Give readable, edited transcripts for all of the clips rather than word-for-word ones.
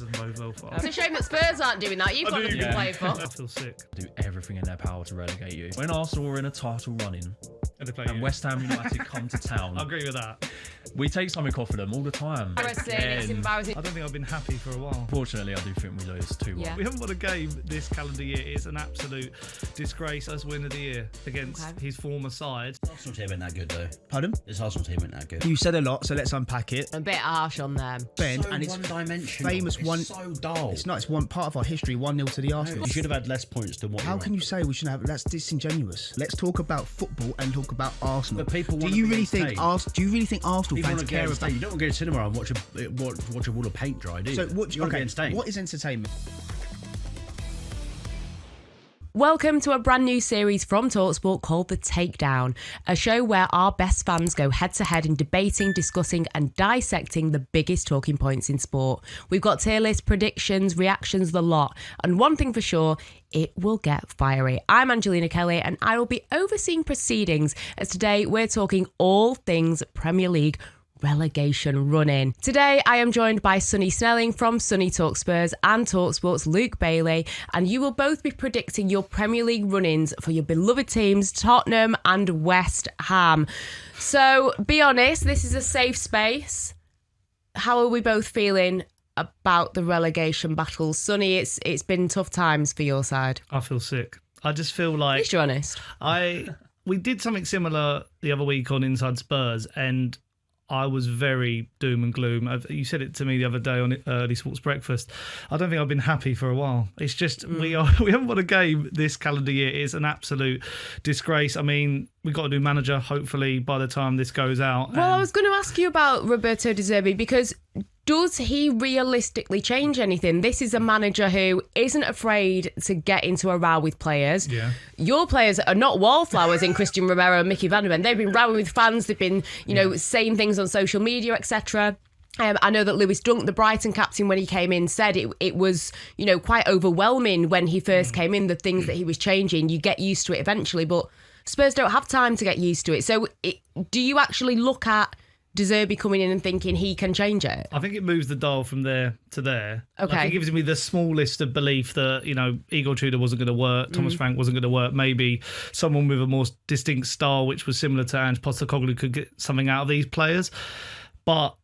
It's a shame that Spurs aren't doing that. You've got nothing to play for. I feel sick. Do everything in their power to relegate you. When Arsenal were in a title running and West Ham United come to town, I agree with that. we take something off of them all the time. It's embarrassing. I don't think I've been happy for a while. Fortunately, I do think we lose 2-1. Yeah. We haven't won a game this calendar year. It's an absolute disgrace. Us win of the year against his former side. Arsenal team ain't that good though. Pardon? This Arsenal team ain't that good. You said a lot, so let's unpack it. A bit harsh on them. Ben, So and it's one-dimensional. famous It's one. so dull. It's not. It's one part of our history. 1-0 to the Arsenal. You should have had less points than what. How can you say we shouldn't have? That's disingenuous. Let's talk about football and talk about Arsenal. But people do wanna you be really entertained. think Arsenal? Do you really think Arsenal People fans want to get care entertained. about? You don't want to go to cinema and watch a wall of paint dry, do you? So what? You want to Okay, be entertained. what is entertainment? Welcome to a brand new series from talkSPORT called The Takedown, a show where our best fans go head to head in debating, discussing and dissecting the biggest talking points in sport. We've got tier lists, predictions, reactions, the lot. And one thing for sure, it will get fiery. I'm Angelina Kelly and I will be overseeing proceedings as today we're talking all things Premier League relegation run-in. Today I am joined by Sonny Snelling from Sonny Talk Spurs and talkSPORT's Luke Bailey, and you will both be predicting your Premier League run-ins for your beloved teams Tottenham and West Ham. So be honest, this is a safe space. How are we both feeling about the relegation battles? Sonny, it's been tough times for your side. I feel sick. I just feel At like least you're honest. we did something similar the other week on Inside Spurs, and I was very doom and gloom. You said it to me the other day on Early Sports Breakfast. I don't think I've been happy for a while. It's just we haven't won a game this calendar year. It's an absolute disgrace. I mean, we've got a new manager, hopefully, by the time this goes out. Well, I was going to ask you about Roberto De Zerbi because does he realistically change anything? This is a manager who isn't afraid to get into a row with players. Yeah. Your players are not wallflowers in Christian Romero and Mickey Van der Ven. They've been rowing with fans. They've been, saying things on social media, etc. I know that Lewis Dunk, the Brighton captain, when he came in, said it was, quite overwhelming when he first came in, the things that he was changing. You get used to it eventually, but Spurs don't have time to get used to it. So do you actually look at De Zerbi coming in and thinking he can change it? I think it moves the dial from there to there. Okay. Like, it gives me the smallest of belief that, Igor Tudor wasn't going to work, Thomas Frank wasn't going to work. Maybe someone with a more distinct style, which was similar to Ange Postecoglou, could get something out of these players. But,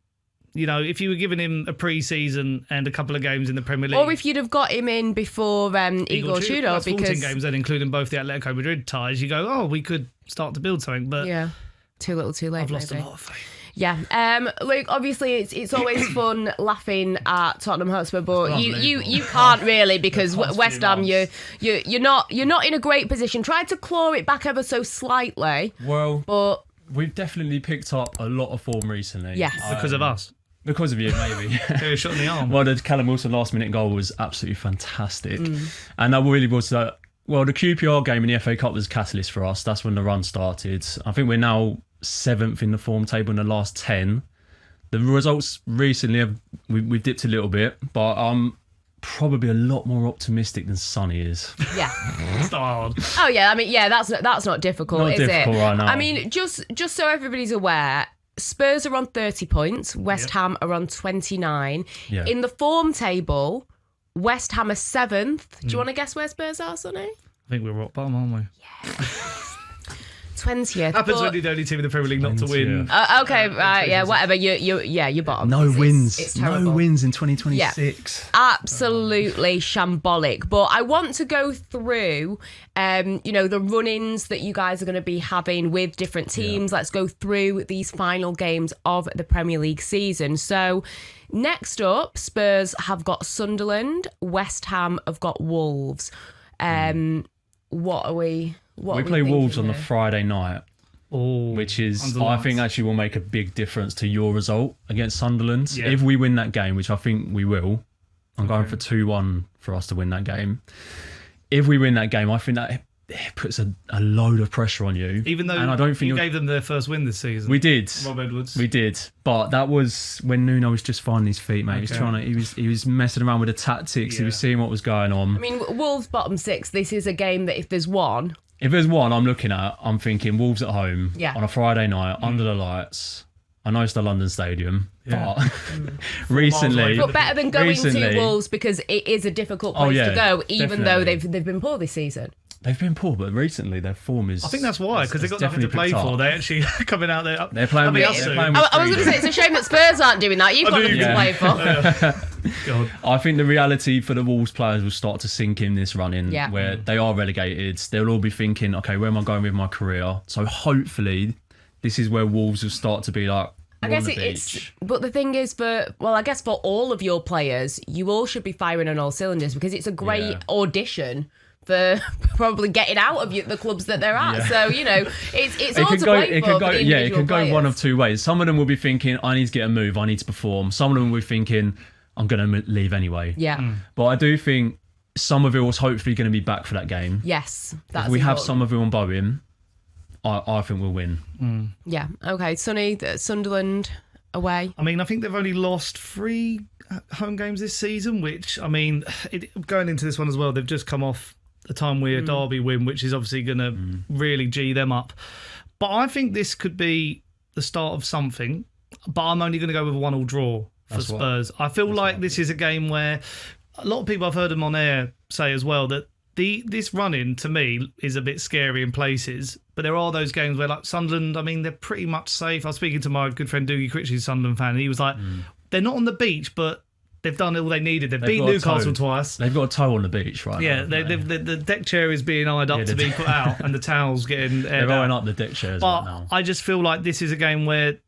if you were giving him a pre-season and a couple of games in the Premier League... Or if you'd have got him in before Igor Tudor, that's 14 because... games then, including both the Atletico Madrid ties, you go, we could start to build something. But yeah, too little too late. I've lost maybe. a lot of faith. Yeah, Luke. Obviously, it's always fun laughing at Tottenham Hotspur, but you can't really because West Ham, you're not in a great position. Tried to claw it back ever so slightly. Well, but we've definitely picked up a lot of form recently. Yes. Because of us. Because of you, maybe. A shot in the arm. Well, the Callum Wilson last-minute goal was absolutely fantastic. And that really was... the QPR game in the FA Cup was a catalyst for us. That's when the run started. I think we're now 7th in the form table in the last 10. The results recently, we've dipped a little bit, but I'm probably a lot more optimistic than Sonny is. yeah. It's not hard. Oh yeah. I mean, yeah. That's not difficult, Not is difficult it? right now. I mean, just so everybody's aware. Spurs are on 30 points. West Ham are on 29. Yeah. In the form table, West Ham are 7th. Do you want to guess where Spurs are, Sonny? I think we're rock bottom, aren't we? 20th. Happens when you're the only team in the Premier League not to win. Okay, right, yeah, whatever. You're bottom. No wins. It's terrible. No wins in 2026. Absolutely shambolic. But I want to go through, the run-ins that you guys are going to be having with different teams. Let's go through these final games of the Premier League season. So next up, Spurs have got Sunderland. West Ham have got Wolves. What are we... We play Wolves on the Friday night, which is, I think, actually will make a big difference to your result against Sunderland. Yeah. If we win that game, which I think we will, I'm going for 2-1 for us to win that game. If we win that game, I think that puts a load of pressure on you. Even though and I don't think you gave them their first win this season. We did. Rob Edwards. We did. But that was when Nuno was just finding his feet, mate. Okay. He was messing around with the tactics. He was seeing what was going on. I mean, Wolves bottom 6. This is a game that if there's one... If there's one I'm looking at, I'm thinking Wolves at home on a Friday night under the lights. I know it's the London Stadium, but recently... But better than going to Wolves, because it is a difficult place to go, even though they've been poor this season. They've been poor, but recently their form is... I think that's why, because they've got nothing to play for. They're actually coming out there. They're playing with... I was going to say, it's a shame that Spurs aren't doing that. You've got nothing to play for. God. I think the reality for the Wolves players will start to sink in this run-in, where they are relegated. They'll all be thinking, okay, where am I going with my career? So hopefully this is where Wolves will start to be like, I guess it's... But the thing is, for all of your players, you all should be firing on all cylinders, because it's a great audition for probably getting out of the clubs that they're at. So, it's all to play for the individual it can go players. one of two ways. Some of them will be thinking, I need to get a move, I need to perform. Some of them will be thinking, I'm going to leave anyway. Yeah. But I do think Somerville's hopefully going to be back for that game. Yes. If we have Somerville and Bowen, I think we'll win. Yeah. Okay. Sonny, Sunderland away. I mean, I think they've only lost 3 home games this season, which, I mean, going into this one as well, they've just come off a time where Derby win, which is obviously going to really G them up. But I think this could be the start of something, but I'm only going to go with a 1-1 draw for Spurs. I feel like this is a game where a lot of people, I've heard them on air say as well, that this run-in, to me, is a bit scary in places. But there are those games where, like Sunderland, I mean, they're pretty much safe. I was speaking to my good friend Doogie Critchley's a Sunderland fan, and he was like, they're not on the beach, but they've done all they needed. They've beat Newcastle twice. They've got a toe on the beach right now. Yeah, the deck chair is being eyed up to be put out, and the towel's getting aired They're out. up the deck chairs But right now. I just feel like this is a game where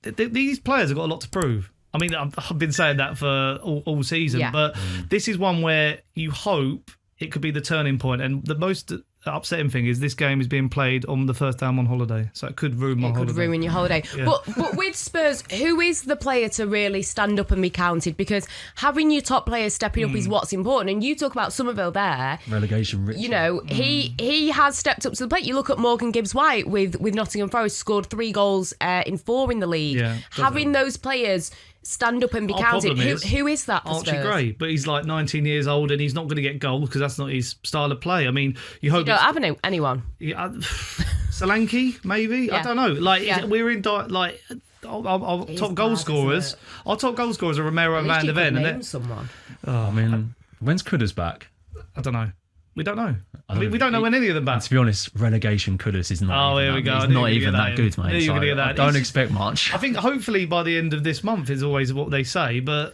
these players have got a lot to prove. I mean, I've been saying that for all season, but this is one where you hope it could be the turning point. And the most upsetting thing is this game is being played on the first day I'm on holiday, so it could ruin my holiday. It could ruin your holiday. Yeah. But with Spurs, who is the player to really stand up and be counted? Because having your top players stepping up is what's important. And you talk about Somerville there. Relegation rich. He has stepped up to the plate. You look at Morgan Gibbs-White with Nottingham Forest, scored 3 goals in 4 in the league. Yeah, having those players stand up and be counted. Who is that for Archie Spurs? Gray, but he's like 19 years old and he's not going to get goals because that's not his style of play. I mean, you hope... You don't have anyone? Solanke, maybe? I don't know. We're in... Our top goal scorers... Our top goal scorers are Romero and Van der Ven. Name someone. I mean, when's Kudus back? I don't know. We don't know. We don't know when any of them back. To be honest, relegation Kudus is not. Oh, here we go. He's not even that good, mate. So I don't expect much. I think hopefully by the end of this month is always what they say, but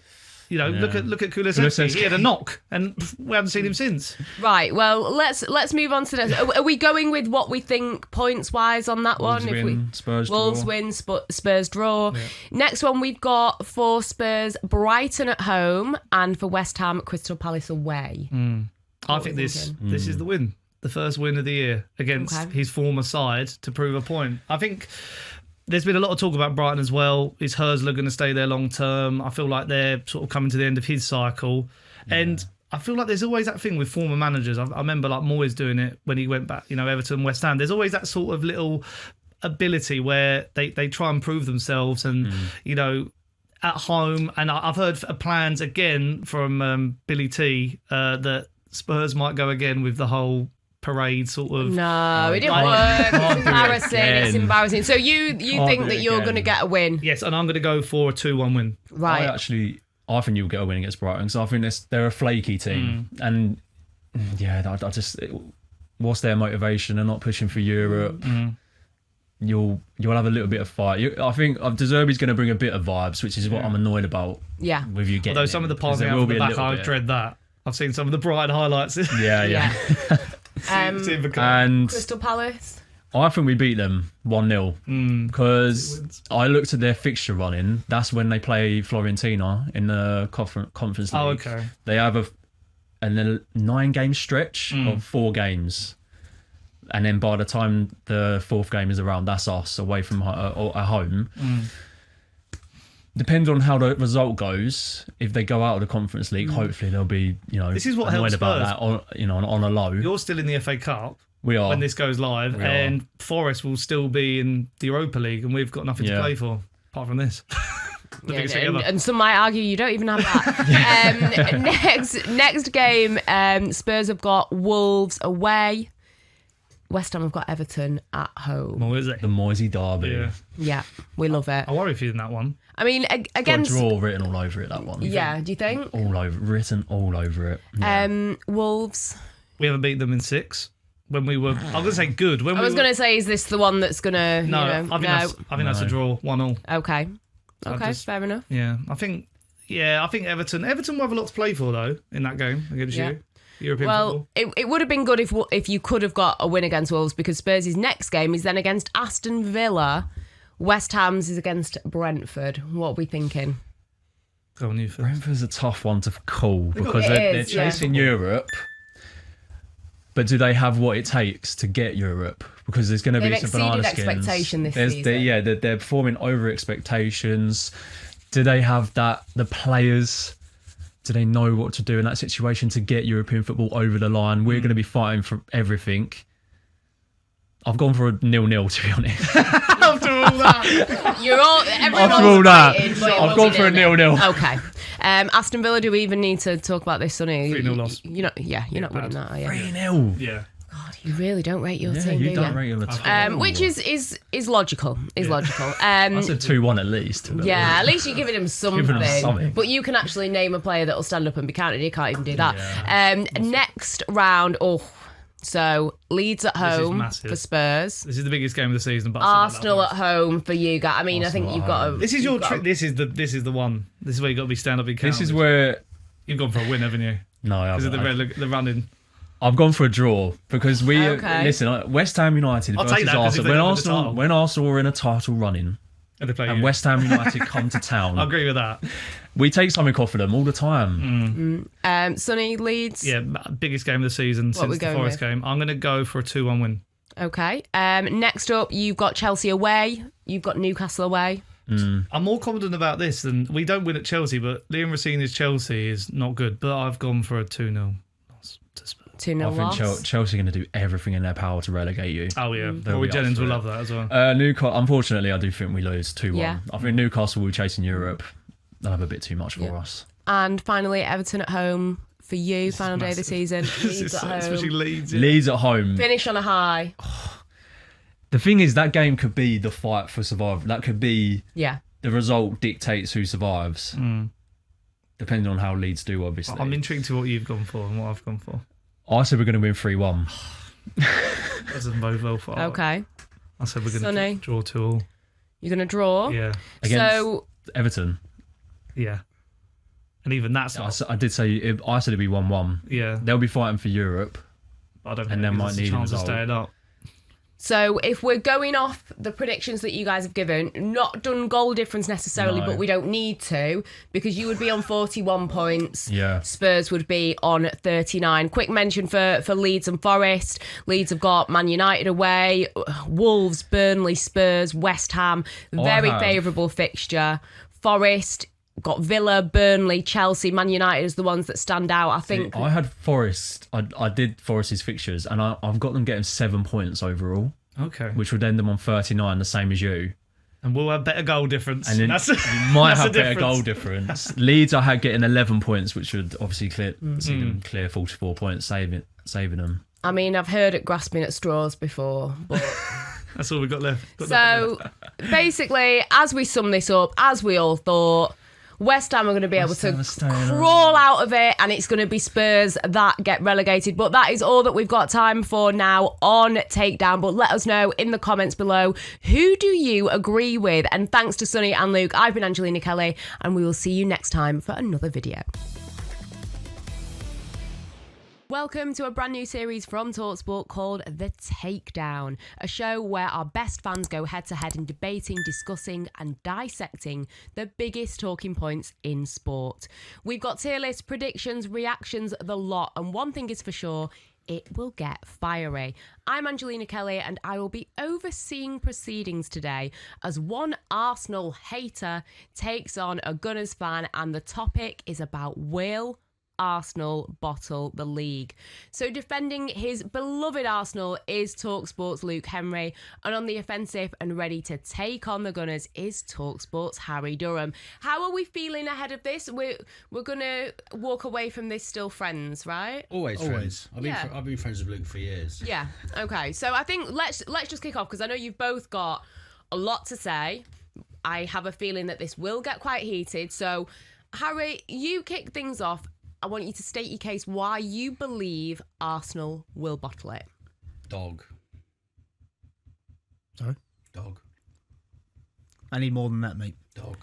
look at Kulusevski. He had a knock, and we haven't seen him since. Right. Well, let's move on to this. Are we going with what we think points wise on that Wolves one? win, Spurs Wolves draw. win, Spurs draw. Yeah. Next one we've got for Spurs, Brighton at home, and for West Ham, Crystal Palace away. I think this is the win. The first win of the year against his former side to prove a point. I think there's been a lot of talk about Brighton as well. Is Hörsler going to stay there long term? I feel like they're sort of coming to the end of his cycle. Yeah. And I feel like there's always that thing with former managers. I remember like Moyes doing it when he went back, Everton, West Ham. There's always that sort of little ability where they try and prove themselves and, at home. And I've heard plans again from Billy T that Spurs might go again with the whole parade sort of... No, it didn't work. It's embarrassing. It's embarrassing. So you think that you're going to get a win? Yes, and I'm going to go for a 2-1 win. Right. I think you'll get a win against Brighton because I think they're a flaky team. And I just... What's their motivation? They're not pushing for Europe. You'll have a little bit of fight. I think De Zerbi's going to bring a bit of vibes, which is what I'm annoyed about with you getting. Although some of the passing out from the back, I dread that. I've seen some of the Brighton highlights. Yeah. And Crystal Palace? I think we beat them 1-0 because I looked at their fixture running. That's when they play Fiorentina in the Conference League. Oh, okay. They have a 9-game stretch of 4 games. And then by the time the 4th game is around, that's us away from at home. Depends on how the result goes. If they go out of the Conference League, hopefully they'll be, this is what annoyed helps about Spurs. that, on a low. You're still in the FA Cup. We are. When this goes live, and Forest will still be in the Europa League, and we've got nothing to play for apart from this. And some might argue you don't even have that. Next game, Spurs have got Wolves away. West Ham have got Everton at home. Or is it? The Moisey derby. Yeah. Yeah, we love it. I worry for you in that one. I mean, Got a against... draw written all over it, that one. Yeah, do you think? Written all over it. Yeah. Wolves. We haven't beat them in 6. When we were, I was going to say good. When I was going to say, is this the one that's going to, No, I think that's a draw, 1-1. Okay. Okay, fair enough. Yeah, I think Everton will have a lot to play for, though, in that game against you. European football. It would have been good if you could have got a win against Wolves, because Spurs' next game is then against Aston Villa. West Ham's is against Brentford. What are we thinking? Go on, you first. Brentford's a tough one to call because It they're is, chasing Europe. But do they have what it takes to get Europe? Because there's going to be They've some banana exceeded skins. expectation this season. They're performing over expectations. Do they have the players? Do they know what to do in that situation to get European football over the line? We're going to be fighting for everything. I've gone for a 0-0, to be honest. After all that. After all that, I've gone for a 0-0. Okay. Aston Villa, do we even need to talk about this, Sonny? 3-0 loss. You're not winning that, are you? 3-0. Yeah. God, you really don't rate your Yeah, team, you do don't you? rate them at all. Which is logical. Logical. I said 2-1 at least. Yeah, at least you're giving him something. Giving him something. But you can actually name a player that will stand up and be counted. You can't even do that. Next round, so Leeds at home massive. for Spurs. This is the biggest game of the season. But Arsenal at home for you guys. I mean, I think Arsenal you've at got home. to... This is your trick. This is the one. This is where you got to be stand up and counted. This is where... You've gone for a win, haven't you? No, I Because haven't. of the running. I've gone for a draw because we Okay. listen. West Ham United I'll versus take that, 'cause if Arsenal. they don't win the title. When Arsenal were in a title running And they play and you. West Ham United come to I town, agree with that. we take something off of them all the time. Sonny, Leeds. Yeah, biggest game of the season we since the going Forest with? game. I'm going to go for a 2-1 win. Okay. Next up, you've got Chelsea away. You've got Newcastle away. I'm more confident about this than we don't win at Chelsea, but Liam Rossini's Chelsea is not good. But I've gone for a 2-0 loss to Spurs. 2-0 I loss. think Chelsea are going to do everything in their power to relegate you. Oh yeah, They'll Roy be up Jennings for will it. love that as well. Newcastle. Unfortunately, I do think we lose 2-1. Yeah. I think Newcastle will be chasing Europe. They'll have a bit too much for us. And finally, Everton at home for you. Final day of the season. Leeds at home. Especially Leeds. Leeds at home. Finish on a high. The thing is, that game could be the fight for survival. That could be Yeah. the result dictates who survives, depending on how Leeds do, obviously. I'm intrigued to what you've gone for and what I've gone for. I said we're going to win 3-1. As a Mobile for. Okay. I said we're going Sonny. to draw 2-2. You're going to draw. Yeah, Against So, Everton. yeah. And even that's not. I did say, I said it'd be 1-1. Yeah, They'll be fighting for Europe. I don't think and then might there's a need a chance of result. staying up. so if we're going off the predictions that you guys have given, not done goal difference necessarily, No. but we don't need to, because you would be on 41 points. Yeah. Spurs would be on 39. Quick mention for Leeds and Forest. Leeds have got Man United away, Wolves, Burnley, Spurs, West Ham. Very have- favourable fixture. Forest got Villa, Burnley, Chelsea, Man United as the ones that stand out. I think. I had Forest. I did Forest's fixtures, and I've got them getting 7 points overall, Okay. which would end them on 39, the same as you. And we'll have better goal difference. And then That's you might that's have the better difference. goal difference. Leeds, I had getting 11 points, which would obviously see them clear 44 points, saving them. I mean, I've heard it grasping at straws before, but. That's all we've got left. Got nothing So basically, as we sum this up, as we all thought, West Ham are going to be able West Ham to are staying on. crawl out of it, and it's going to be Spurs that get relegated. But that is all that we've got time for now on Takedown. But let us know in the comments below, who do you agree with? And thanks to Sonny and Luke, I've been Angelina Kelly, and we will see you next time for another video. Welcome to a brand new series from talkSPORT called The Takedown, a show where our best fans go head to head in debating, discussing and dissecting the biggest talking points in sport. We've got tier lists, predictions, reactions, the lot, and one thing is for sure, it will get fiery. I'm Angelina Kelly and I will be overseeing proceedings today as one Arsenal hater takes on a Gunners fan, and the topic is about Will Arsenal bottle the league? So defending his beloved Arsenal is talkSPORT's Luke Henry, and on the offensive and ready to take on the Gunners is talkSPORT's Harry Durham. How are we feeling ahead of this? We're gonna walk away from this still friends, right? Always friends. Yeah. I've been friends with Luke for years. Yeah. Okay. So I think let's just kick off, because I know you've both got a lot to say. I have a feeling that this will get quite heated. So, Harry, you kick things off. I want you to state your case why you believe Arsenal will bottle it. Dog. Sorry? Dog. I need more than that, mate. Dog.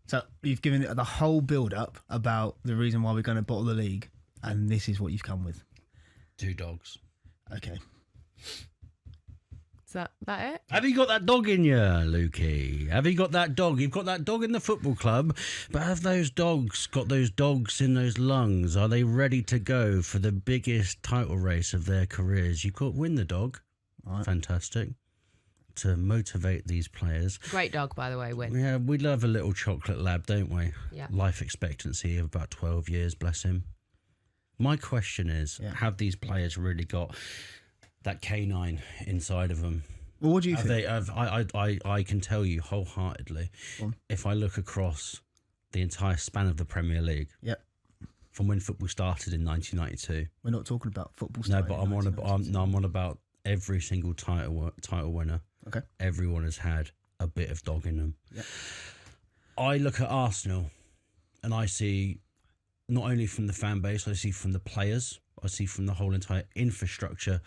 So you've given it the whole build-up about the reason why we're going to bottle the league, and this is what you've come with. 2 dogs. Okay. Is that it? Have you got that dog in you, Lukey? Have you got that dog? You've got that dog in the football club, but have those dogs got those dogs in those lungs? Are they ready to go for the biggest title race of their careers? You've got Win the Dog. Right. Fantastic. To motivate these players. Great dog, by the way, Win. Yeah, we love a little chocolate lab, don't we? Yeah. Life expectancy of about 12 years, bless him. My question is, have these players really got that canine inside of them? Well, what do you think? I can tell you wholeheartedly, if I look across the entire span of the Premier League, Yep. from when football started in 1992. We're not talking about football. No, but I'm on about every single title winner. Okay. Everyone has had a bit of dog in them. Yep. I look at Arsenal and I see, not only from the fan base, I see from the players, I see from the whole entire infrastructure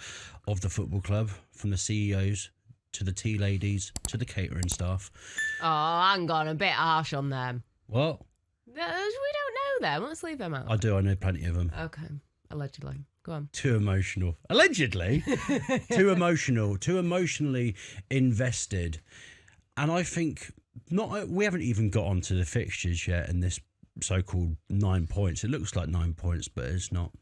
of the football club, from the CEOs to the tea ladies to the catering staff. Oh, hang on, a bit harsh on them. What? We don't know them. Let's leave them out. I know plenty of them. Okay, allegedly. Go on. Too emotional. Allegedly. Too emotionally invested. And I think we haven't even got onto the fixtures yet in this so-called 9 points. It looks like 9 points, but it's not.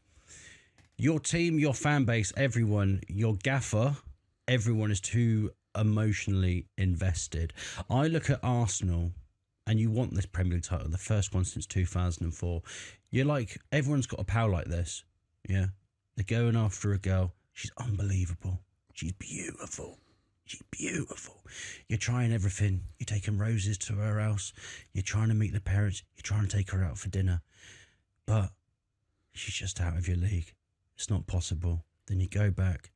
Your team, your fan base, everyone, your gaffer, everyone is too emotionally invested. I look at Arsenal, and you want this Premier League title, the first one since 2004. You're like, everyone's got a pal like this. Yeah. They're going after a girl. She's unbelievable. She's beautiful. She's beautiful. You're trying everything. You're taking roses to her house. You're trying to meet the parents. You're trying to take her out for dinner. But she's just out of your league. It's not possible. Then you go back,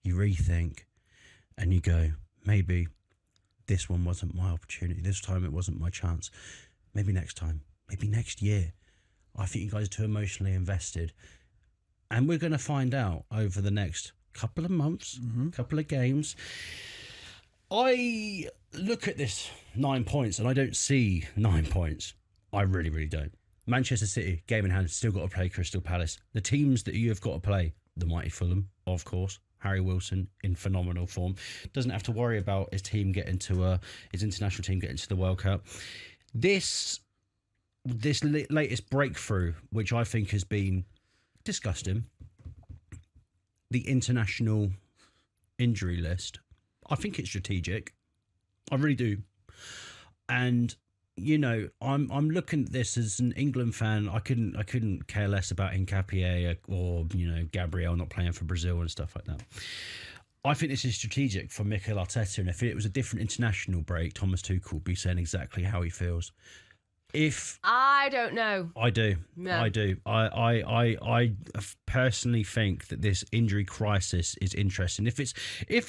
you rethink, and you go, maybe this one wasn't my opportunity. This time it wasn't my chance. Maybe next time. Maybe next year. I think you guys are too emotionally invested. And we're going to find out over the next couple of months, couple of games. I look at this 9 points and I don't see 9 points. I really, really don't. Manchester City, game in hand, still got to play Crystal Palace. The teams that you have got to play, the mighty Fulham, of course. Harry Wilson in phenomenal form. Doesn't have to worry about his team getting to his international team getting to the World Cup. This latest breakthrough, which I think has been disgusting, the international injury list. I think it's strategic. I really do. And you know, I'm looking at this as an England fan. I couldn't care less about Nketiah or Gabriel not playing for Brazil and stuff like that. I think this is strategic for Mikel Arteta, and if it was a different international break, Thomas Tuchel would be saying exactly how he feels. I don't know. I do. No. I do. I personally think that this injury crisis is interesting. If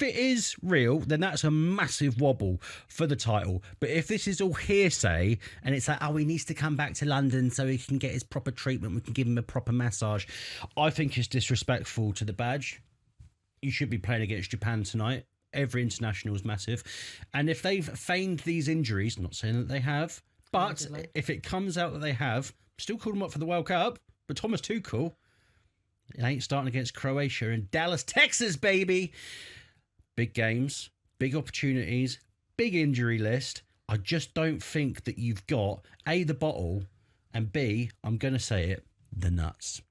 it is real, then that's a massive wobble for the title. But if this is all hearsay and it's like, he needs to come back to London so he can get his proper treatment, we can give him a proper massage, I think it's disrespectful to the badge. You should be playing against Japan tonight. Every international is massive. And if they've feigned these injuries, not saying that they have, but if it comes out that they have, still call them up for the World Cup. But Thomas Tuchel, it ain't starting against Croatia in Dallas, Texas, baby. Big games, big opportunities, big injury list. I just don't think that you've got, A, the bottle, and B, I'm going to say it, the nuts.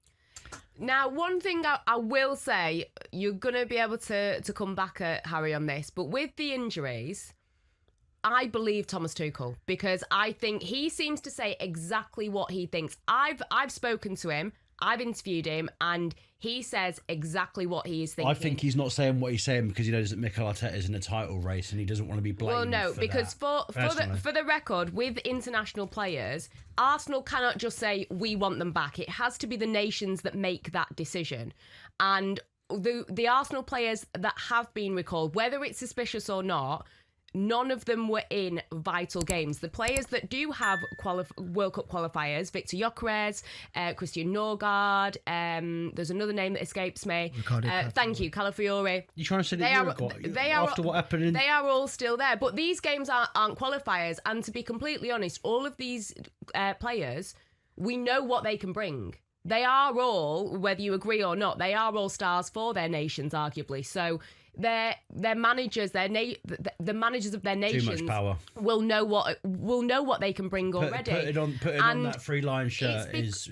Now, one thing I will say, you're going to be able to come back at Harry on this, but with the injuries, I believe Thomas Tuchel, because I think he seems to say exactly what he thinks. I've spoken to him, I've interviewed him, and he says exactly what he is thinking. I think he's not saying what he's saying because he knows that Mikel Arteta is in a title race and he doesn't want to be blamed. Well, no, for because that, for the record, with international players, Arsenal cannot just say we want them back. It has to be the nations that make that decision. And the Arsenal players that have been recalled, whether it's suspicious or not, none of them were in vital games. The players that do have World Cup qualifiers, Victor Gyökeres, Christian Norgard, there's another name that escapes me. Thank you, Calafiore. You're trying to say that after what happened they are all still there. But these games aren't qualifiers. And to be completely honest, all of these players, we know what they can bring. They are all, whether you agree or not, they are all stars for their nations, arguably. So their managers, the managers of their nations, too much power, will know what they can bring already. Putting on that free line shirt is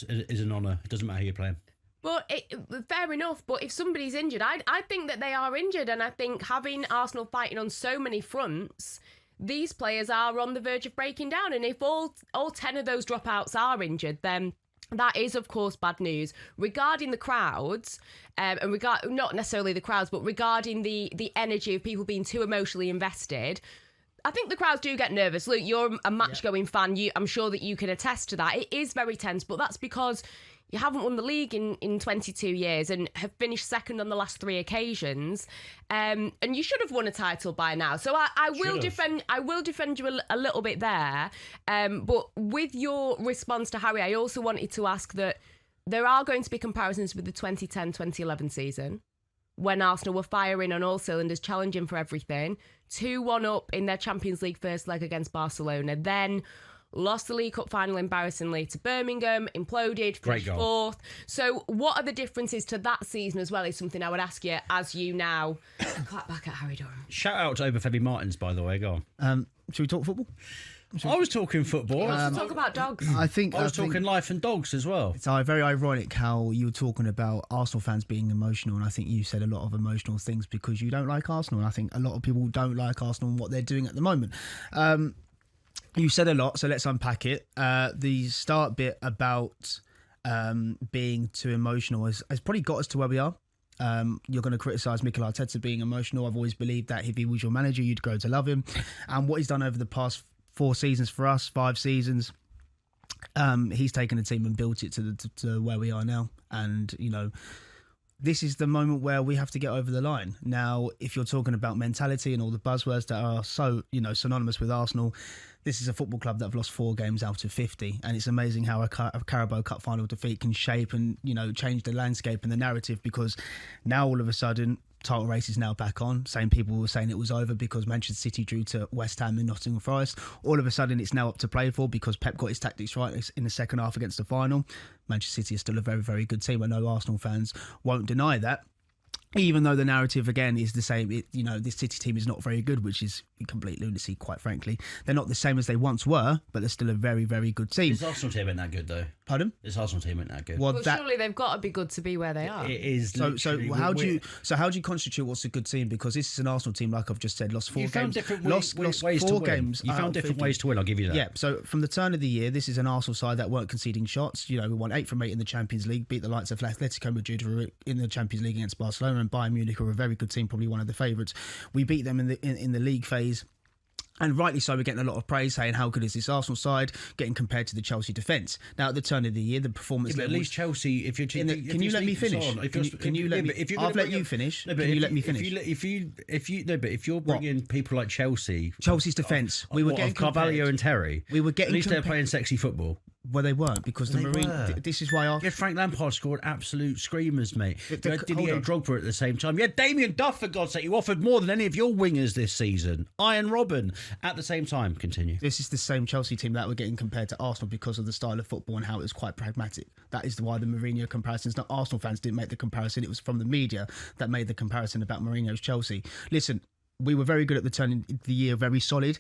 an honour. It doesn't matter who you're playing. But fair enough. But if somebody's injured, I think that they are injured, and I think having Arsenal fighting on so many fronts, these players are on the verge of breaking down. And if all 10 of those dropouts are injured, then that is, of course, bad news. Regarding the crowds, and not necessarily the crowds, but regarding the energy of people being too emotionally invested, I think the crowds do get nervous. Luke, you're a match-going fan. I'm sure that you can attest to that. It is very tense, but that's because you haven't won the league in 22 years and have finished second on the last 3 occasions. And you should have won a title by now. So I will defend you a little bit there. But with your response to Harry, I also wanted to ask that there are going to be comparisons with the 2010-2011 season, when Arsenal were firing on all cylinders, challenging for everything. 2-1 up in their Champions League first leg against Barcelona. Then lost the League Cup final embarrassingly to Birmingham, imploded, finished 4th. So what are the differences to that season as well is something I would ask you as you now clap back at Harry Durham. Shout out to Obafemi Martins, by the way. Go on. Should we talk football? I was talking football. Let's talk about dogs. I was talking life and dogs as well. It's very ironic how you were talking about Arsenal fans being emotional, and I think you said a lot of emotional things because you don't like Arsenal, and I think a lot of people don't like Arsenal and what they're doing at the moment. You said a lot, so let's unpack it. The start bit about being too emotional has probably got us to where we are. You're going to criticise Mikel Arteta being emotional. I've always believed that if he was your manager, you'd grow to love him. And what he's done over the past 4 seasons for us, 5 seasons, he's taken the team and built it to where we are now. And, you know, this is the moment where we have to get over the line. Now, if you're talking about mentality and all the buzzwords that are so, synonymous with Arsenal, this is a football club that have lost 4 games out of 50. And it's amazing how a Carabao Cup final defeat can shape and, change the landscape and the narrative, because now all of a sudden, title race is now back on. Same people were saying it was over because Manchester City drew to West Ham and Nottingham Forest. All of a sudden, it's now up to play for because Pep got his tactics right in the second half against the final. Manchester City is still a very, very good team. I know Arsenal fans won't deny that. Even though the narrative, again, is the same, this City team is not very good, which is complete lunacy, quite frankly. They're not the same as they once were, but they're still a very, very good team. This Arsenal team ain't that good, though. Pardon? This Arsenal team ain't that good. Well, surely they've got to be good to be where they are. It is. So how do you constitute what's a good team? Because this is an Arsenal team, like I've just said, lost 4 games. Lost ways 4 games. You found different ways to win. I'll give you that. Yeah. So from the turn of the year, this is an Arsenal side that weren't conceding shots. We won 8 from 8 in the Champions League, beat the likes of Atletico Madrid who were in the Champions League against Barcelona, and Bayern Munich, who are a very good team, probably one of the favourites. We beat them in the league phase. And rightly so, we're getting a lot of praise saying how good is this Arsenal side, getting compared to the Chelsea defence. Now, at the turn of the year, the performance... Yeah, but at least Chelsea, if you're... Can you let me finish? Can you let me... I've let you finish. Can you let me finish? If you're bringing people like Chelsea... Chelsea's defence. We were getting Carvalho and Terry. We were getting... At least they're playing sexy football. Well, they weren't, because the Marine... This is why... Frank Lampard scored absolute screamers, mate. You had Didier Drogba at the same time. You had Damien Duff, for God's sake, who offered more than any of your wingers this season. Iron Robin at the same time. Continue. This is the same Chelsea team that we're getting compared to Arsenal because of the style of football and how it was quite pragmatic. That is why the Mourinho comparisons... Not Arsenal fans didn't make the comparison. It was from the media that made the comparison about Mourinho's Chelsea. Listen, we were very good at the turn of the year, very solid.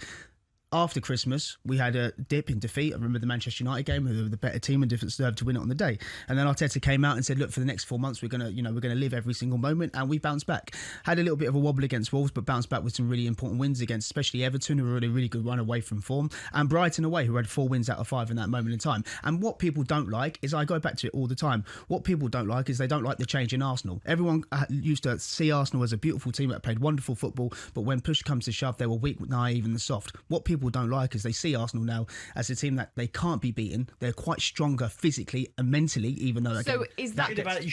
after Christmas, we had a dip in defeat. I remember the Manchester United game, who were the better team and deserved to win it on the day. And then Arteta came out and said, "Look, for the next 4 months, we're gonna live every single moment," and we bounced back. Had a little bit of a wobble against Wolves, but bounced back with some really important wins against, especially Everton, who were on a really good run away from form, and Brighton away, who had 4 wins out of 5 in that moment in time. And what people don't like is, I go back to it all the time. What people don't like is they don't like the change in Arsenal. Everyone used to see Arsenal as a beautiful team that played wonderful football, but when push comes to shove, they were weak, naive, and the soft. What people don't like is they see Arsenal now as a team that they can't be beaten. They're quite stronger physically and mentally, even though. So is that the difference?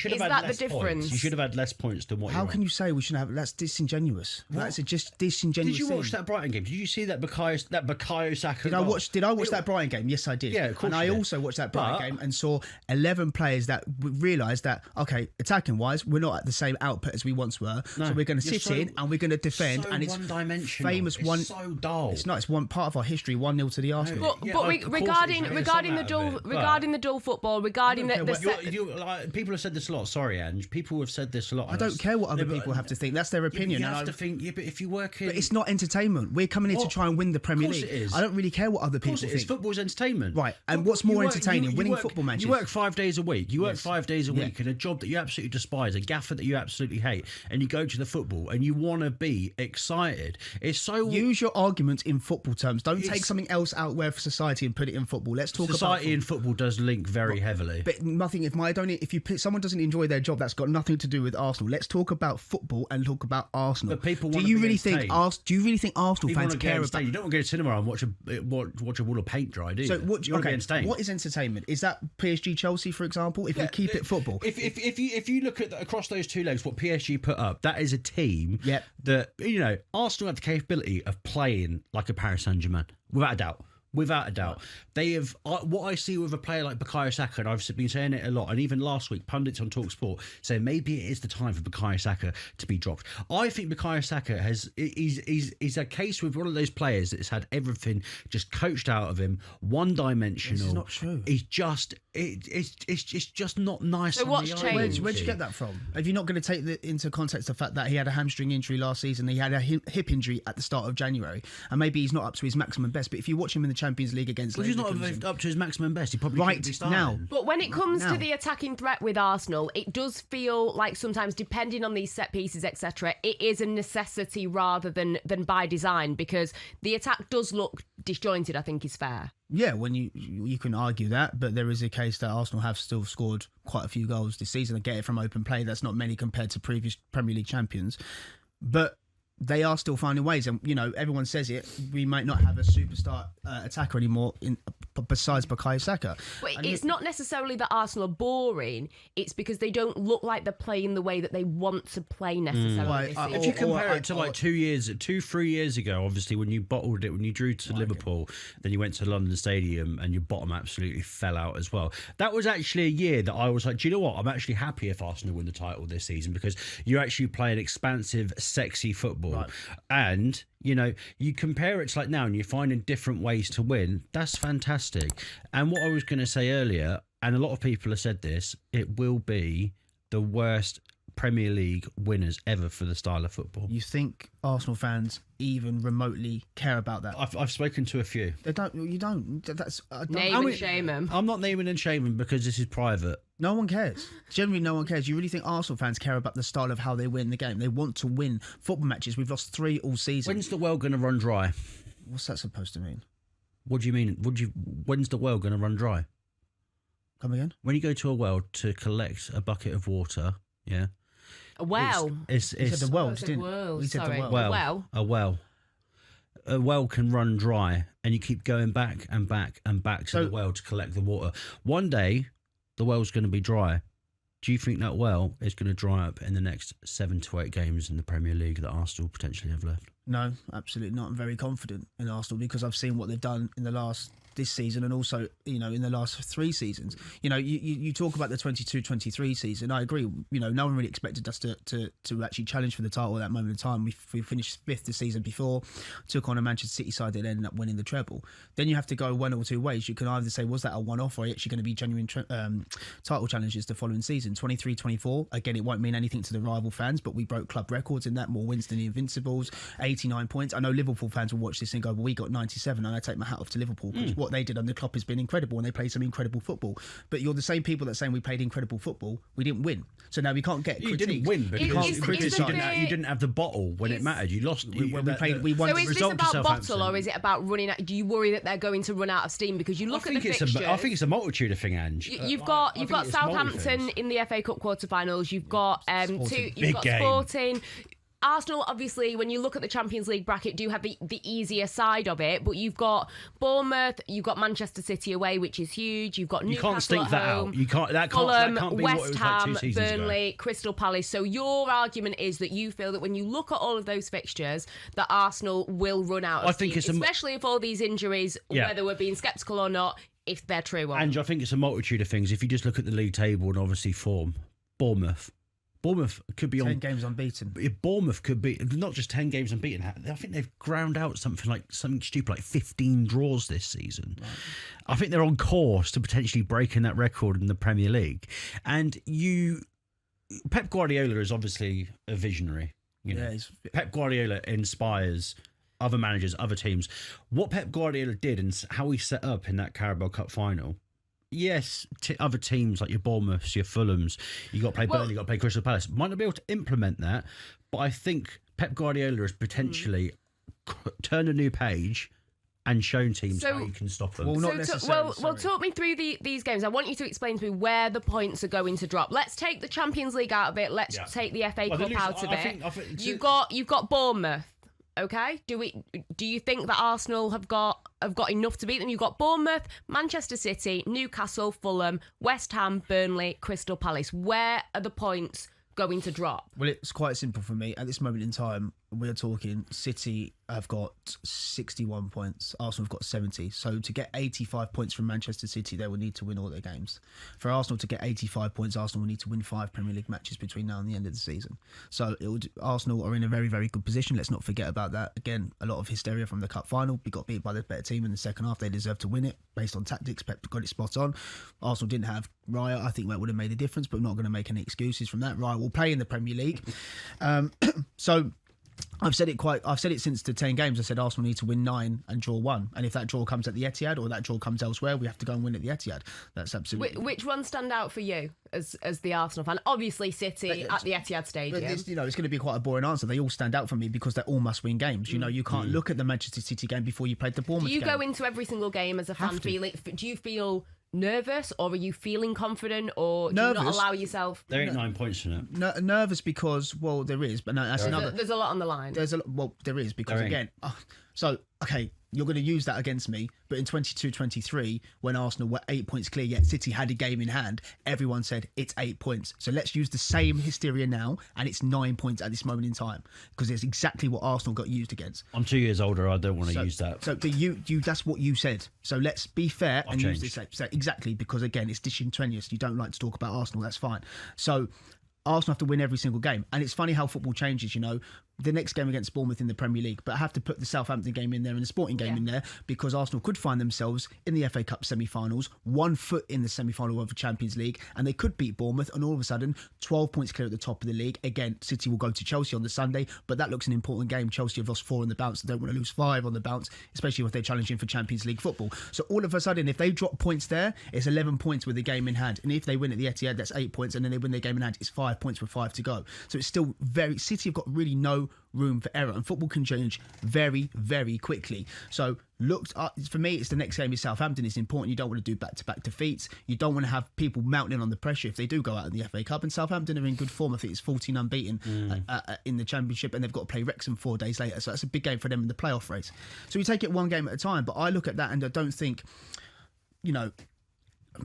You should have had less points than what. How can you say we shouldn't have? That's disingenuous. That's just disingenuous. Did you watch that Brighton game? Did you see that Bukayo Saka? Did I watch that Brighton game? Yes, I did. Yeah, of course. And I also watched that Brighton game and saw 11 players that realised that, okay, attacking wise, we're not at the same output as we once were. No, so we're going to sit in and we're going to defend. And it's one-dimensional. Famous one. It's so dull. It's not. It's one part of our history. 1-0 to the Arsenal. Regarding the dull football, people have said this a lot. Sorry, Ange. People have said this a lot. I don't care what other people have to think. That's their opinion. You have to think. Yeah, but if you work in, but it's not entertainment. We're coming in to try and win the Premier League. It is. I don't really care what other people think. It's football's entertainment, right? And what's more entertaining? Winning football matches. You work 5 days a week. You work 5 days a week in a job that you absolutely despise, a gaffer that you absolutely hate, and you go to the football and you want to be excited. It's so. Use your arguments in football terms. Don't take something else out there for society and put it in football. Let's talk about society and football does link very heavily. But nothing. If someone doesn't enjoy their job, that's got nothing to do with Arsenal. Let's talk about football and talk about Arsenal. But people do you really think Arsenal fans care about? You don't want to go to cinema and watch a wall of paint dry, do you? So what is entertainment? Is that PSG Chelsea, for example? If we keep it football, if you look at across those two legs, what PSG put up, that is a team that Arsenal have the capability of playing like a Paris Saint-Germain, without a doubt. Without a doubt. They have what I see with a player like Bukayo Saka, and I've been saying it a lot, and even last week pundits on talkSPORT saying maybe it is the time for Bukayo Saka to be dropped. I think Bukayo Saka is a case with one of those players that's had everything just coached out of him, one-dimensional. This is not true. He's just it's just not nice. So what's changed? Where'd you get that from? Are you not going to take into context the fact that he had a hamstring injury last season, he had a hip injury at the start of January, and maybe he's not up to his maximum best, but if you watch him in the Champions League against he's not up to his maximum best. He probably right be starting now. But when it comes to the attacking threat with Arsenal, it does feel like sometimes, depending on these set pieces, etc., it is a necessity rather than by design, because the attack does look disjointed, I think is fair. Yeah, when you can argue that, but there is a case that Arsenal have still scored quite a few goals this season and get it from open play. That's not many compared to previous Premier League champions, but they are still finding ways. And everyone says it, we might not have a superstar attacker anymore besides Bukayo Saka. But it's not necessarily that Arsenal are boring, it's because they don't look like they're playing the way that they want to play necessarily. If you compare it to like 3 years ago, obviously when you bottled it, when you drew to Liverpool, then you went to London Stadium and your bottom absolutely fell out as well. That was actually a year that I was like, do you know what? I'm actually happy if Arsenal win the title this season, because you actually play an expansive, sexy football. Right. And you compare it to like now and you're finding different ways to win. That's fantastic. And what I was going to say earlier, and a lot of people have said this, it will be the worst Premier League winners ever for the style of football. You think Arsenal fans even remotely care about that? I've spoken to a few. They don't. You don't. Name and shame them. I'm not naming and shaming because this is private. No one cares. Generally, no one cares. You really think Arsenal fans care about the style of how they win the game? They want to win football matches. We've lost 3 all season. When's the well going to run dry? What's that supposed to mean? What do you mean? When's the well going to run dry? Come again? When you go to a well to collect a bucket of water, yeah. A well. It's the well. A well can run dry, and you keep going back and back and back to the well to collect the water. One day, the well's going to be dry. Do you think that well is going to dry up in the next 7 to 8 games in the Premier League that Arsenal potentially have left? No, absolutely not. I'm very confident in Arsenal because I've seen what they've done in the last this season and also, in the last 3 seasons. You talk about the 22-23 season. I agree. No one really expected us to actually challenge for the title at that moment in time. We finished 5th the season before, took on a Manchester City side that ended up winning the treble. Then you have to go one or two ways. You can either say, was that a one-off, or are you actually going to be genuine title challenges the following season? 23-24, again, it won't mean anything to the rival fans, but we broke club records in that, more wins than the Invincibles, 89 points. I know Liverpool fans will watch this and go, well, we got 97, and I take my hat off to Liverpool, because what they did under Klopp has been incredible, and they played some incredible football. But you're the same people that saying we played incredible football, we didn't win. So now we can't get You critiques. didn't win, but you didn't have the bottle when it mattered. You lost. When we played, we won. So the is this result to about Southampton. bottle, or is it about running out? Do you worry that they're going to run out of steam? Because you look at the fixtures. I think it's a multitude of things, Ange. You've got Southampton in the FA Cup quarterfinals. You've got Sporting. Arsenal, obviously, when you look at the Champions League bracket, do have the easier side of it, but you've got Bournemouth, you've got Manchester City away, which is huge. You've got Newcastle You can't stink that home, out. You can't. That Fulham, can't be West what it was Ham, like 2 seasons Burnley, ago. Crystal Palace. So your argument is that you feel that when you look at all of those fixtures, that Arsenal will run out of steam, especially if all these injuries, whether we're being sceptical or not, if they're true. And I think it's a multitude of things. If you just look at the league table and obviously form, Bournemouth could be 10 games unbeaten. Bournemouth could be not just 10 games unbeaten. I think they've ground out something stupid like 15 draws this season. Right. I think they're on course to potentially breaking that record in the Premier League. And Pep Guardiola is obviously a visionary. Pep Guardiola inspires other managers, other teams. What Pep Guardiola did and how he set up in that Carabao Cup final. Yes, other teams like your Bournemouths, your Fulhams, you got to play Burnley, you got to play Crystal Palace, might not be able to implement that, but I think Pep Guardiola has potentially turned a new page and shown teams how you can stop them. Well, talk me through these games. I want you to explain to me where the points are going to drop. Let's take the Champions League out of it. Let's take the FA Cup out of it. You've got Bournemouth. Okay, do you think that Arsenal have got enough to beat them? You've got Bournemouth, Manchester City, Newcastle, Fulham, West Ham, Burnley, Crystal Palace. Where are the points going to drop? Well, it's quite simple for me. At this moment in time, we're talking City have got 61 points. Arsenal have got 70. So to get 85 points from Manchester City, they will need to win all their games. For Arsenal to get 85 points, Arsenal will need to win 5 Premier League matches between now and the end of the season. So Arsenal are in a very, very good position. Let's not forget about that. Again, a lot of hysteria from the cup final. We got beat by the better team in the second half. They deserve to win it based on tactics. Pep got it spot on. Arsenal didn't have Raya. I think that would have made a difference, but we're not going to make any excuses from that. Raya will play in the Premier League. So I've said it since the 10 games. I said Arsenal need to win 9 and draw 1. And if that draw comes at the Etihad or that draw comes elsewhere, we have to go and win at the Etihad. That's absolutely... Which ones stand out for you as the Arsenal fan? Obviously City at the Etihad Stadium. It's going to be quite a boring answer. They all stand out for me because they're all must-win games. You can't look at the Manchester City game before you played the Bournemouth game. Do you go into every single game as a fan feeling... Do you feel nervous, or are you feeling confident, or do you not allow yourself? There ain't 9 points in it. Nervous because there is, but no, that's another. There's a lot on the line. There is because again. You're going to use that against me, but in 22-23, when Arsenal were 8 points clear, yet City had a game in hand, everyone said it's 8 points. So let's use the same hysteria now, and it's 9 points at this moment in time, because it's exactly what Arsenal got used against. I'm 2 years older. I don't want to use that. So that's what you said. So let's be fair and use this. So exactly, because again, it's disingenuous. You don't like to talk about Arsenal. That's fine. So Arsenal have to win every single game. And it's funny how football changes, the next game against Bournemouth in the Premier League, but I have to put the Southampton game in there and the Sporting game in there, because Arsenal could find themselves in the FA Cup semi-finals, 1 foot in the semi-final of the Champions League, and they could beat Bournemouth, and all of a sudden 12 points clear at the top of the league. Again, City will go to Chelsea on the Sunday, but that looks an important game. Chelsea have lost 4 on the bounce. They don't want to lose 5 on the bounce, especially if they're challenging for Champions League football. So all of a sudden, if they drop points there, it's 11 points with the game in hand, and if they win at the Etihad, that's 8 points, and then they win their game in hand, it's 5 points with 5 to go. So it's still City have got really no room for error, and football can change very, very quickly. So for me, it's the next game is Southampton. It's important. You don't want to do back-to-back defeats. You don't want to have people mounting on the pressure if they do go out in the FA Cup. And Southampton are in good form. I think it's 14 unbeaten in the Championship, and they've got to play Wrexham 4 days later. So that's a big game for them in the playoff race. So we take it one game at a time. But I look at that and I don't think,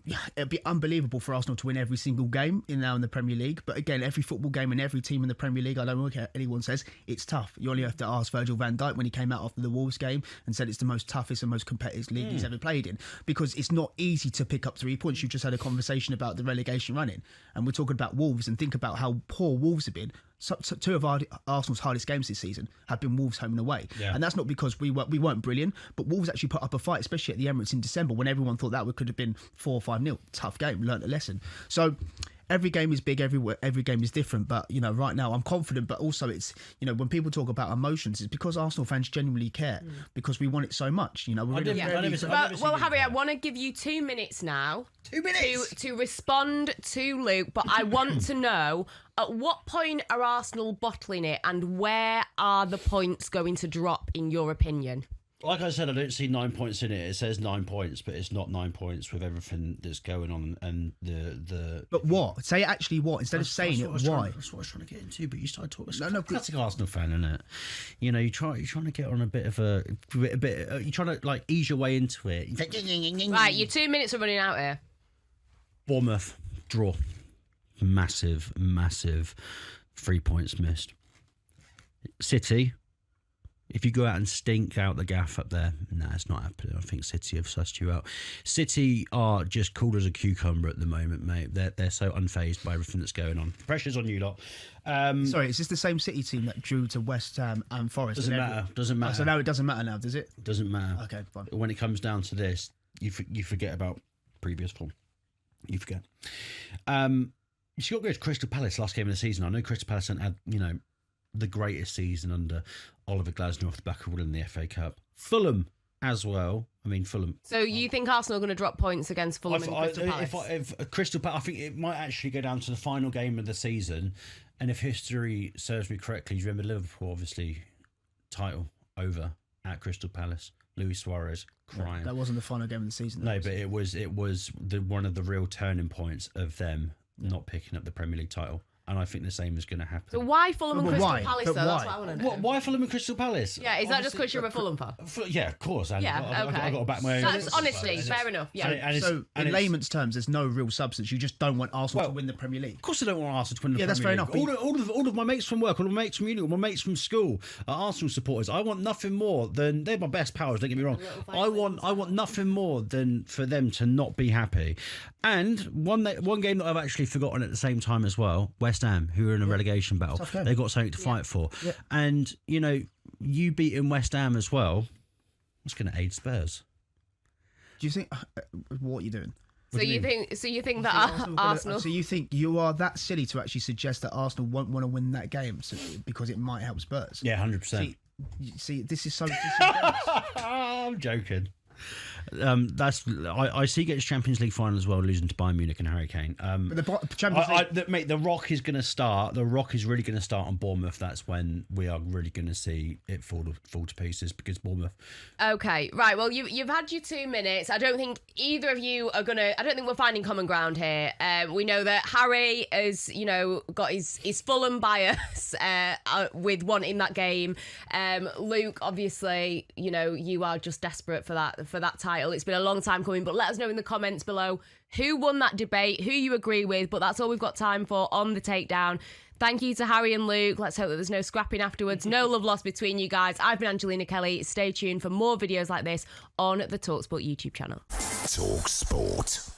it'd be unbelievable for Arsenal to win every single game now in the Premier League. But again, every football game and every team in the Premier League, I don't care what anyone says, it's tough. You only have to ask Virgil van Dijk when he came out after the Wolves game and said it's the most toughest and most competitive league he's ever played in, because it's not easy to pick up 3 points. You just had a conversation about the relegation running, and we're talking about Wolves, and think about how poor Wolves have been. So 2 of Arsenal's hardest games this season have been Wolves home and away, and that's not because we weren't brilliant, but Wolves actually put up a fight, especially at the Emirates in December when everyone thought that could have been 4 or 5-0. Tough game, learnt a lesson. So every game is big, every game is different, but right now I'm confident. But also it's when people talk about emotions, it's because Arsenal fans genuinely care, because we want it so much. Well, Harry, I want to give you 2 minutes now. 2 minutes to respond to Luke, but I want to know, at what point are Arsenal bottling it, and where are the points going to drop in your opinion? Like I said, I don't see 9 points in it. It says 9 points, but it's not 9 points with everything that's going on and the. But what? Say actually what instead of saying it. Why? That's what I was trying to get into. But you started talking. No, classic Arsenal fan, isn't it? You're trying to get on a bit of a bit. You're trying to ease your way into it. Right, your 2 minutes are running out here. Bournemouth draw, massive 3 points missed. City. If you go out and stink out the gaff up there, it's not happening. I think City have sussed you out. City are just cool as a cucumber at the moment, mate. They're so unfazed by everything that's going on. Pressure's on you lot. Sorry, is this the same City team that drew to West Ham and Forest? Doesn't matter. So now it doesn't matter now, does it? Doesn't matter. Okay, fine. When it comes down to this, you forget about previous form. You forget. She got good to Crystal Palace last game of the season. I know Crystal Palace had the greatest season under Oliver Glasner off the back of winning the FA Cup. Fulham as well. I mean, Fulham. So you think Arsenal are going to drop points against Fulham and Crystal Palace? If Crystal Palace, I think it might actually go down to the final game of the season. And if history serves me correctly, do you remember Liverpool, obviously, title over at Crystal Palace? Luis Suarez crying. That wasn't the final game of the season. No, but it was one of the real turning points of them not picking up the Premier League title. And I think the same is going to happen. So why Fulham and Crystal Palace, though? But That's what I want to know. Why Fulham and Crystal Palace? Yeah, is that just because you're a Fulham fan? Yeah, of course. And Yeah, okay. I've got to back my own. That's honestly fair enough. Yeah. So in layman's terms, there's no real substance. You just don't want Arsenal to win the Premier League. Of course I don't want Arsenal to win the Premier League. Yeah, that's fair enough. All of my mates from work, all of my mates from uni, all my mates from school are Arsenal supporters. I want nothing more than, they're my best pals, don't get me wrong. I want nothing more than for them to not be happy. And one game that I've actually forgotten at the same time as well, West Ham, who are in a relegation battle. They've got something to fight for. Yeah. And, you beating West Ham as well, that's going to aid Spurs. Do you think... what are you doing? So you think that Arsenal... So you think you are that silly to actually suggest that Arsenal won't want to win that game because it might help Spurs? Yeah, 100%. See, this is so... I'm joking. I see gets Champions League final as well, losing to Bayern Munich and Harry Kane. But the Champions League, mate, the Rock is going to start. The Rock is really going to start on Bournemouth. That's when we are really going to see it fall to pieces, because Bournemouth. Okay, right. Well, you've had your 2 minutes. I don't think either of you are gonna. I don't think we're finding common ground here. We know that Harry has, got his Fulham bias with wanting that game. Luke, obviously, you are just desperate for that title. It's been a long time coming, but let us know in the comments below who won that debate, who you agree with. But that's all we've got time for on the Takedown. Thank you to Harry and Luke. Let's hope that there's no scrapping afterwards. No love lost between you guys. I've been Angelina Kelly. Stay tuned for more videos like this on the talkSPORT YouTube channel. talkSPORT.